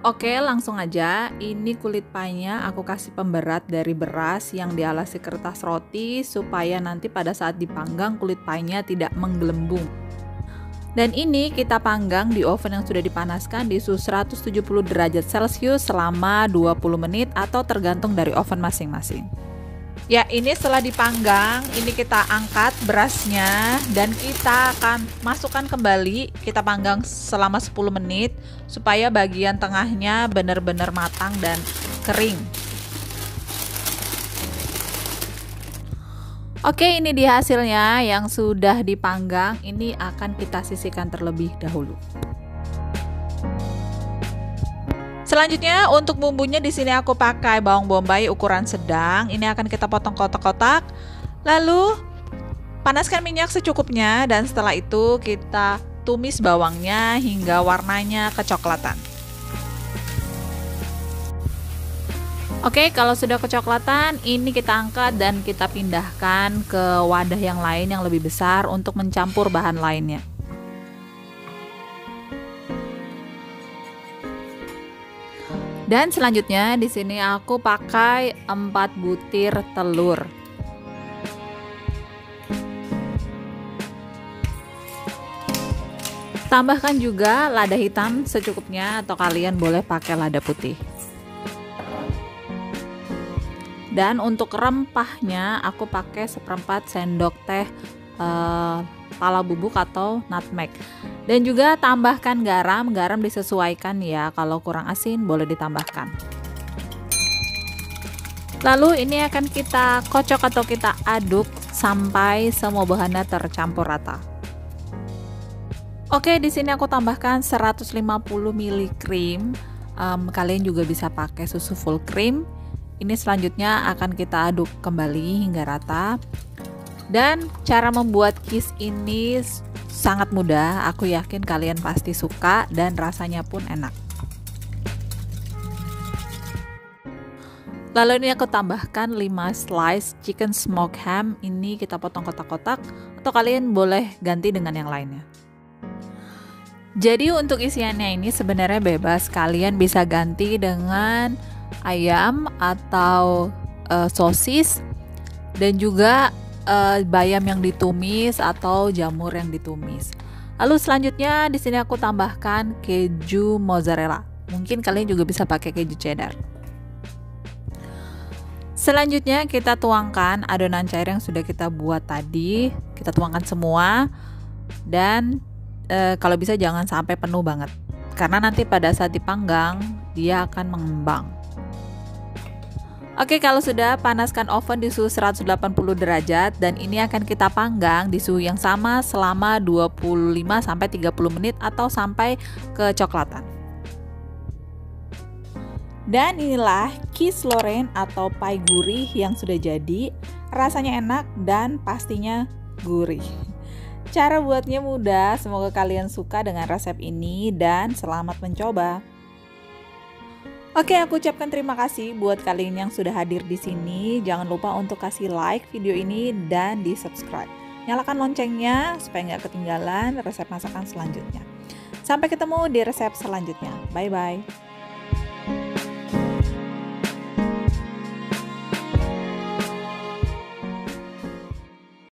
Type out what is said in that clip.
Oke, langsung aja. Ini kulit pie-nya aku kasih pemberat dari beras yang dialasi kertas roti supaya nanti pada saat dipanggang kulit pie-nya tidak menggelembung. Dan ini kita panggang di oven yang sudah dipanaskan di suhu 170 derajat Celcius selama 20 menit atau tergantung dari oven masing-masing. Ya, ini setelah dipanggang, ini kita angkat berasnya dan kita akan masukkan kembali, kita panggang selama 10 menit supaya bagian tengahnya benar-benar matang dan kering. Oke, ini dia hasilnya yang sudah dipanggang. Ini akan kita sisihkan terlebih dahulu. Selanjutnya untuk bumbunya di sini aku pakai bawang bombay ukuran sedang. Ini akan kita potong kotak-kotak. Lalu panaskan minyak secukupnya dan setelah itu kita tumis bawangnya hingga warnanya kecoklatan. Oke, kalau sudah kecoklatan, ini kita angkat dan kita pindahkan ke wadah yang lain yang lebih besar untuk mencampur bahan lainnya. Dan selanjutnya di sini aku pakai 4 butir telur. Tambahkan juga lada hitam secukupnya atau kalian boleh pakai lada putih. Dan untuk rempahnya aku pakai 1/4 sendok teh pala bubuk atau nutmeg. Dan juga tambahkan garam disesuaikan ya, kalau kurang asin boleh ditambahkan. Lalu ini akan kita kocok atau kita aduk sampai semua bahannya tercampur rata. Oke, di sini aku tambahkan 150 ml krim. Kalian juga bisa pakai susu full cream. Ini selanjutnya akan kita aduk kembali hingga rata. Dan cara membuat kiss ini sangat mudah, aku yakin kalian pasti suka dan rasanya pun enak. Lalu ini aku tambahkan 5 slice chicken smoke ham, ini kita potong kotak-kotak atau kalian boleh ganti dengan yang lainnya. Jadi untuk isiannya ini sebenarnya bebas, kalian bisa ganti dengan ayam atau sosis dan juga bayam yang ditumis atau jamur yang ditumis. Lalu selanjutnya di sini aku tambahkan keju mozzarella. Mungkin kalian juga bisa pakai keju cheddar. Selanjutnya kita tuangkan adonan cair yang sudah kita buat tadi. Kita tuangkan semua dan kalau bisa jangan sampai penuh banget. Karena nanti pada saat dipanggang dia akan mengembang. Oke, kalau sudah, panaskan oven di suhu 180 derajat dan ini akan kita panggang di suhu yang sama selama 25-30 menit atau sampai kecoklatan. Dan inilah Kiss Lorraine atau pie gurih yang sudah jadi. Rasanya enak dan pastinya gurih. Cara buatnya mudah, semoga kalian suka dengan resep ini dan selamat mencoba. Oke, aku ucapkan terima kasih buat kalian yang sudah hadir di sini. Jangan lupa untuk kasih like video ini dan di subscribe. Nyalakan loncengnya supaya nggak ketinggalan resep masakan selanjutnya. Sampai ketemu di resep selanjutnya. Bye-bye.